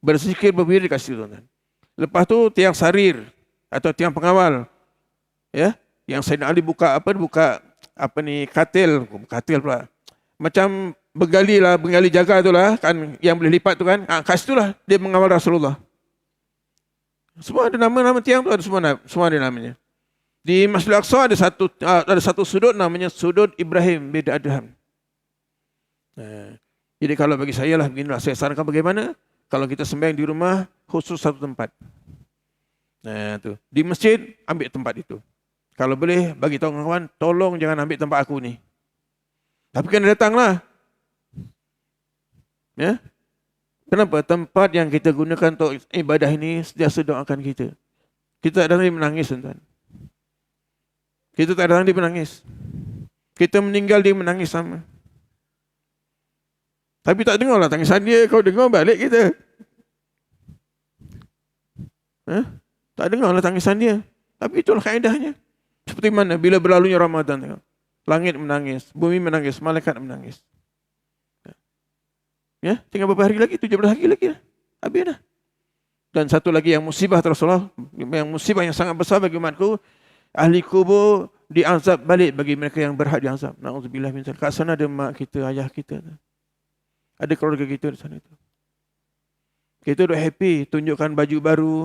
S1: Berzikir, berwirid kat situ tuan-tuan. Lepas tu tiang sarir atau tiang pengawal. Ya, yang Sayyidina Ali buka katil pula. Macam bergali jaga itulah kan yang boleh lipat tu kan. Kat situlah dia mengawal Rasulullah. Semua ada nama-nama tiang tu, ada semua ada namanya. Di Masjidil Aqsa ada satu sudut namanya Sudut Ibrahim bin Adham. Jadi kalau bagi saya lah beginilah, saya sarankan bagaimana kalau kita sembahyang di rumah khusus satu tempat. Tu. Di masjid ambil tempat itu. Kalau boleh bagi tahu kawan, tolong jangan ambil tempat aku ni. Tapi kena datanglah. Ya. Kenapa? Tempat yang kita gunakan untuk ibadah ini sentiasa doakan kita. Kita tak datang dia menangis tuan-tuan. Kita tak datang dia menangis. Kita meninggal dia menangis sama. Tapi tak dengarlah tangisan dia, kau dengar balik kita. Tak dengarlah tangisan dia. Tapi itulah kaedahnya. Seperti mana bila berlalunya Ramadan, tengok. Langit menangis, bumi menangis, malaikat menangis. Ya, tinggal beberapa hari lagi, 17 hari lagi dah. Habis dah. Dan satu lagi yang musibah Rasulullah, yang musibah yang sangat besar bagi umatku, ahli kubur diazab balik bagi mereka yang berhak diazab. Na'udzubillah min dzalik. Kat sana ada mak kita, ayah kita. Ada keluarga kita di sana itu. Kita dah happy, tunjukkan baju baru,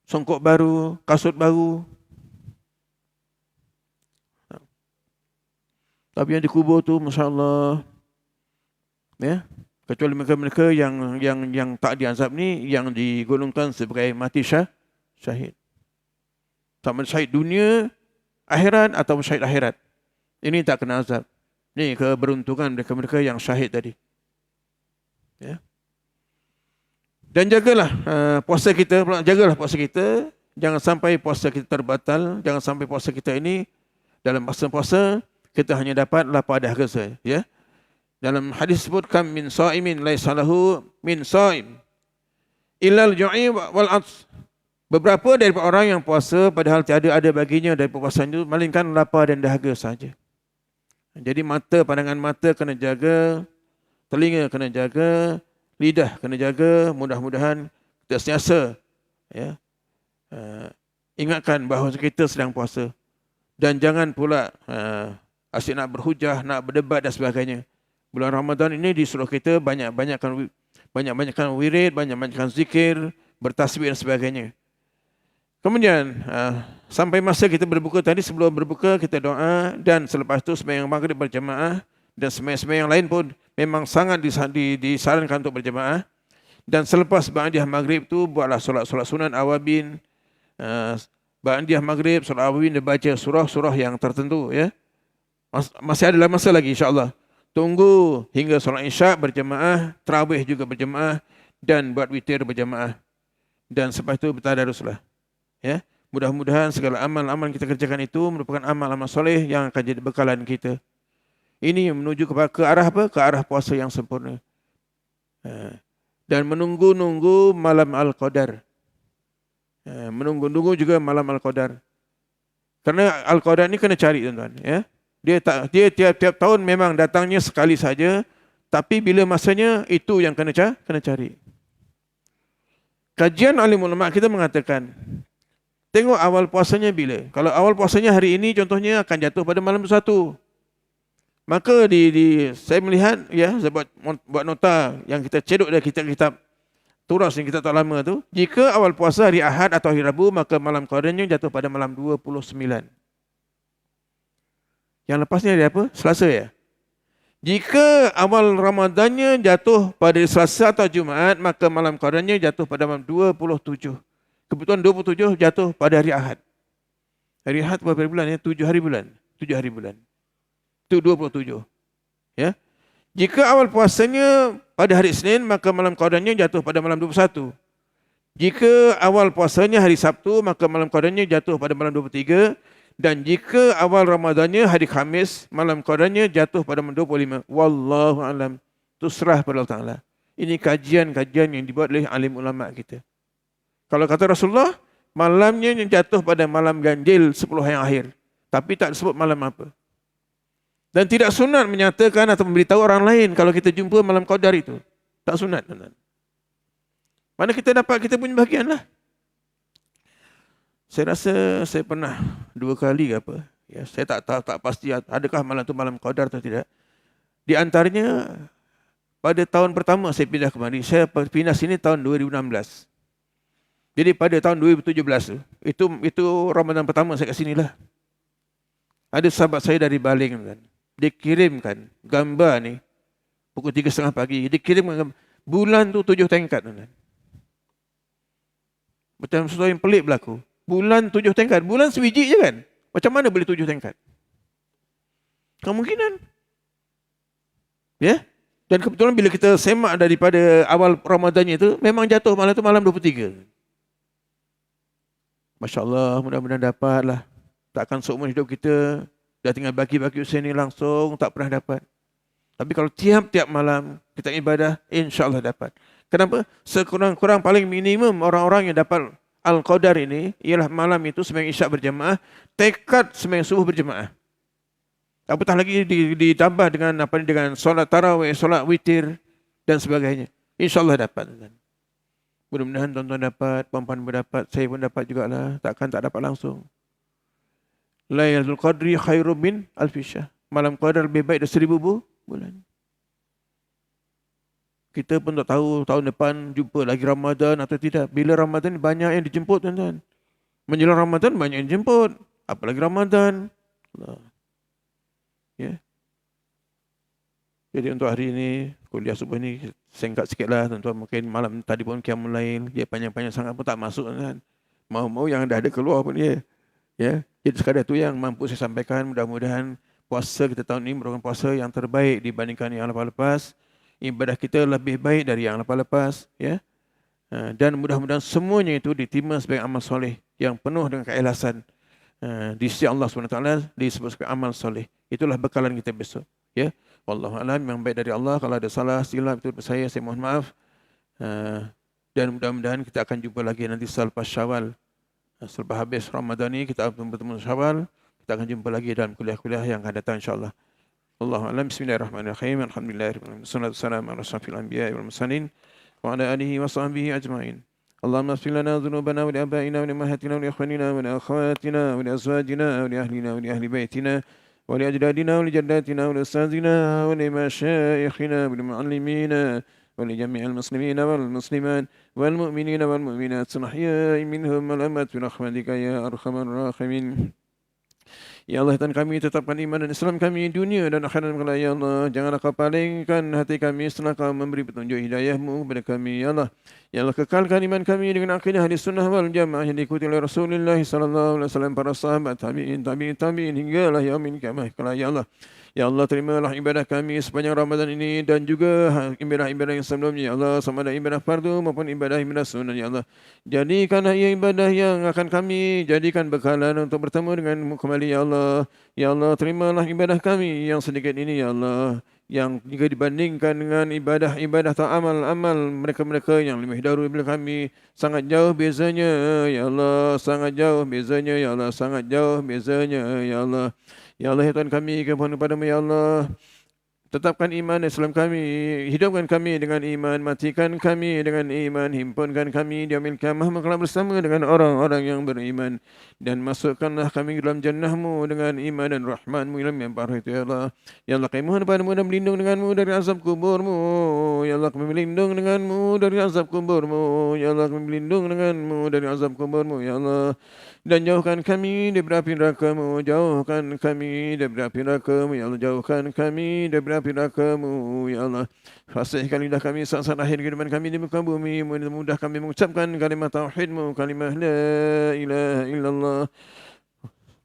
S1: songkok baru, kasut baru. Tapi yang dikubur tu, masya-Allah, ya, kecuali mereka yang tak diazab ni, yang digolongkan sebagai mati syahid. Sama syahid dunia akhirat atau syahid akhirat. Ini tak kena azab. Ini keberuntungan mereka-mereka yang syahid tadi. Ya. Dan jagalah puasa kita, jagalah puasa kita. Jangan sampai puasa kita terbatal. Jangan sampai puasa kita ini dalam masa puasa kita hanya dapat lapar dahaga saja. Ya. Dalam hadis sebut kam min shaimin laisa lahu min shaim illal ju'i wal 'aths. Beberapa daripada orang yang puasa padahal tiada ada baginya dari puasaan itu melainkan lapar dan dahaga saja. Jadi mata, pandangan mata kena jaga, telinga kena jaga, lidah kena jaga. Mudah-mudahan kita sentiasa ya, ingatkan bahawa kita sedang puasa. Dan jangan pula asyik nak berhujah, nak berdebat dan sebagainya. Bulan Ramadan ini disuruh kita banyak-banyakkan wirid, banyak-banyakkan zikir, bertasbih dan sebagainya. Kemudian sampai masa kita berbuka tadi, sebelum berbuka kita doa, dan selepas itu sembahyang maghrib berjamaah, dan sembahyang lain pun memang sangat disarankan untuk berjamaah. Dan selepas ba'diyah maghrib tu buatlah solat sunat awabin. Ba'diyah maghrib, solat awabin dia baca surah-surah yang tertentu ya. Masih ada masa lagi insya-Allah. Tunggu hingga solat isyak berjamaah, tarawih juga berjamaah, dan buat witir berjamaah. Dan selepas itu bertadaruslah. Ya, mudah-mudahan segala amal-amal kita kerjakan itu merupakan amal-amal soleh yang akan jadi bekalan kita. Ini menuju ke arah apa? Ke arah puasa yang sempurna. Dan menunggu-nunggu malam Al-Qadar. Menunggu-nunggu juga malam Al-Qadar. Karena Al-Qadar ini kena cari tuan-tuan. Ya. Dia tiap-tiap tahun memang datangnya sekali saja. Tapi bila masanya itu yang kena cari. Kajian alim ulama kita mengatakan, tengok awal puasanya bila. Kalau awal puasanya hari ini contohnya akan jatuh pada malam 1. Maka saya melihat ya, saya buat nota yang kita cedok dari kitab turas yang kita tak lama tu. Jika awal puasa hari Ahad atau hari Rabu, maka malam qadarnya jatuh pada malam 29. Yang lepasnya hari apa? Selasa ya. Jika awal Ramadannya jatuh pada Selasa atau Jumaat, maka malam qadarnya jatuh pada malam 27. Kebetulan 27 jatuh pada hari Ahad. Hari Ahad berapa bulan ya? 7 hari bulan. 7 hari bulan. Itu 27. Ya. Jika awal puasanya pada hari Isnin, maka malam qadarnya jatuh pada malam 21. Jika awal puasanya hari Sabtu, maka malam qadarnya jatuh pada malam 23. Dan jika awal Ramadannya hari Khamis, malam qadarnya jatuh pada malam 25. Wallahu a'lam. Itu serah pada Allah Ta'ala. Ini kajian-kajian yang dibuat oleh alim ulama kita. Kalau kata Rasulullah, malamnya yang jatuh pada malam ganjil 10 hari akhir. Tapi tak disebut malam apa. Dan tidak sunat menyatakan atau memberitahu orang lain kalau kita jumpa malam qadar itu. Tak sunat. Mana kita dapat, kita punya bahagian lah. Saya rasa saya pernah 2 kali ke apa. Ya, saya tak pasti adakah malam itu malam qadar atau tidak. Di antaranya, pada tahun pertama saya pindah kemari, saya pindah sini tahun 2016. Jadi pada tahun 2017 itu Ramadan pertama saya kat sini lah. Ada sahabat saya dari Baling kan. Dia kirimkan gambar ni pukul 3:30 pagi. Dia kirimkan bulan tu 7 tingkat kan. Macam sesuatu yang pelik berlaku. Bulan 7 tingkat, bulan sebiji je kan. Macam mana boleh 7 tingkat? Kemungkinan. Ya? Dan kebetulan bila kita semak daripada awal Ramadannya itu memang jatuh malam tu malam 23. Masya Allah, mudah-mudahan dapatlah. Takkan seumur hidup kita dah tinggal bagi-bagi usaha ni langsung tak pernah dapat. Tapi kalau tiap-tiap malam kita ibadah, insya-Allah dapat. Kenapa? Sekurang-kurang paling minimum orang-orang yang dapat Al-Qadar ini ialah malam itu sembahyang isyak berjamaah, tekad sembahyang subuh berjamaah. Apatah lagi ditambah dengan solat tarawih, solat witir dan sebagainya. Insya-Allah dapat. Mudah-mudahan tuan-tuan dapat, puan-puan berdapat, saya pun dapat jugalah. Takkan tak dapat langsung. Lailatul Qadri khairum min alfi syahr. Malam Qadar lebih baik dari 1000 bulan. Kita pun tak tahu tahun depan jumpa lagi Ramadan atau tidak. Bila Ramadan banyak yang dijemput tuan-tuan. Menjelang Ramadan banyak yang dijemput. Apalagi Ramadan. Ya. Jadi untuk hari ini, kuliah subuh ni singkat sikitlah tuan-tuan. Mungkin malam tadi pun qiyamul lail, dia panjang-panjang sangat pun tak masuk kan. Mau-mau yang dah ada keluar pun dia. Ya, jadi sekadar itu yang mampu saya sampaikan. Mudah-mudahan puasa kita tahun ini merupakan puasa yang terbaik dibandingkan yang lepas-lepas. Ibadah kita lebih baik dari yang lepas-lepas, ya. Dan mudah-mudahan semuanya itu diterima sebagai amal soleh yang penuh dengan keikhlasan. Di sisi Allah SWT disebut sebagai amal soleh. Itulah bekalan kita besok. Ya, wallahu a'lam, yang baik dari Allah. Kalau ada salah silap itu saya mohon maaf. Dan mudah-mudahan kita akan jumpa lagi nanti selepas Syawal. Selepas habis Ramadan ini kita akan bertemu Syawal. Kita akan jumpa lagi dalam kuliah-kuliah yang akan datang insya-Allah. Wallahu a'lam. Bismillahirrahmanirrahim. Alhamdulillahirabbil alamin. Wassalatu wassalamu ala asyrafil anbiya'i wal mursalin wa ala alihi wa sahbihi ajma'in. اللهم اغفر لنا ذنوبنا ولآبائنا ولأمهاتنا ولإخواننا ولأخواتنا ولأزواجنا ولأهلنا ولأهل بيتنا ولأجدادنا ولجداتنا ولأستاذنا ولمشايخنا ولمعلمينا ولجميع المسلمين والمسلمات والمؤمنين والمؤمنات الأحياء منهم والأموات برحمتك يا أرحم الراحمين. Ya Allah, Tuhan kami, tetapkan iman dan Islam kami dunia dan akhirat kami, ya Allah. Janganlah kau palingkan hati kami setelah kau memberi petunjuk hidayah-Mu kepada kami, ya Allah. Ya Allah, kekalkan iman kami dengan akidah ahli sunnah wal jamaah yang diikuti oleh Rasulullah sallallahu alaihi wasallam, para sahabat, tabi'in hinggalah yaumil qiyamah kelak, ya Allah. Ya Allah, terimalah ibadah kami sepanjang Ramadan ini dan juga ibadah-ibadah yang sebelumnya, ya Allah, sama ada ibadah fardu maupun ibadah-ibadah sunnah, ya Allah. Jadikanlah ia ibadah yang akan kami jadikan bekalan untuk bertemu dengan-Mu kembali, ya Allah. Ya Allah, terimalah ibadah kami yang sedikit ini, ya Allah, yang jika dibandingkan dengan ibadah-ibadah atau amal-amal mereka-mereka yang lebih dahulu daripada kami, sangat jauh bezanya, ya Allah, sangat jauh bezanya, ya Allah, sangat jauh bezanya, ya Allah. Ya Allah, ya Tuhan kami, kepada padamu, ya Allah. Tetapkan iman Islam kami, hidupkan kami dengan iman, matikan kami dengan iman, himpunkan kami di yaumil qiyamah bersama dengan orang-orang yang beriman, dan masukkanlah kami dalam jannah-Mu dengan iman dan rahmat-Mu yang baru itu, ya Allah. Ya Allah, kami mohon padamu dan berlindung dengan-Mu dari azab kubur-Mu. Ya Allah, kami berlindung dengan-Mu dari azab kubur-Mu. Ya Allah, kami berlindung dengan-Mu dari azab kubur-Mu, ya Allah. Dan jauhkan kami dari api neraka-Mu, jauhkan kami dari api neraka-Mu, ya Allah, jauhkan kami dari api neraka-Mu, ya Allah. Fasihkan lidah kami saat-saat akhir kehidupan kami di muka bumi, mudah kami mengucapkan kalimat tauhid-Mu, kalimat la ilaha illallah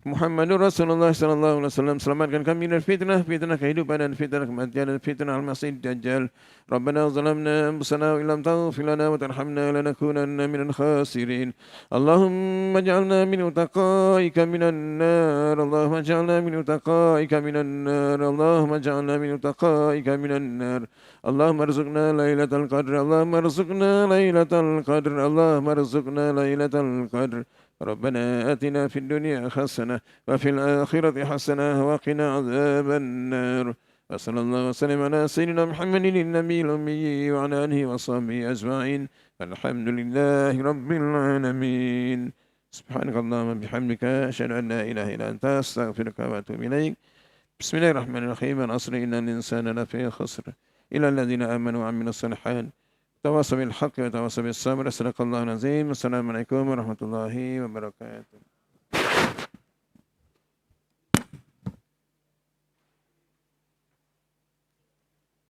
S1: Muhammadur Rasulullah sallallahu alaihi wasallam. Selamatkan kami dari fitnah kehidupan dan fitnah kematian dan fitnah al-masih dajjal. Rabbana zalamna anfusana wa illam taghfir lana wa tarhamna lanakunanna minal khasirin. Allahumma ij'alna min utaqaika minan nar. Allahumma ij'alna min utaqaika minan nar. Allahumma ij'alna min utaqaika minan nar. Allahumma arzuqna lailatal qadr. Allahumma arzuqna lailatal qadr. Allahumma arzuqna lailatal qadr. ربنا آتنا في الدنيا حسنة وفي الآخرة حسنة وقنا عذاب النار. وصلى الله وسلم على سيدنا محمد النبي الأمي وعلى آله وصحبه أجمعين. الحمد لله رب العالمين. سبحانك اللهم وبحمدك أشهد أن لا إله إلا أنت أستغفرك وأتوب إليك. بسم الله الرحمن الرحيم. العصر إن الإنسان لفي خسر إلا الذين آمنوا وعملوا الصالحات تواصوا بالحق وتواصوا بالصبر. صدق الله العظيم. السلام عليكم ورحمة الله وبركاته.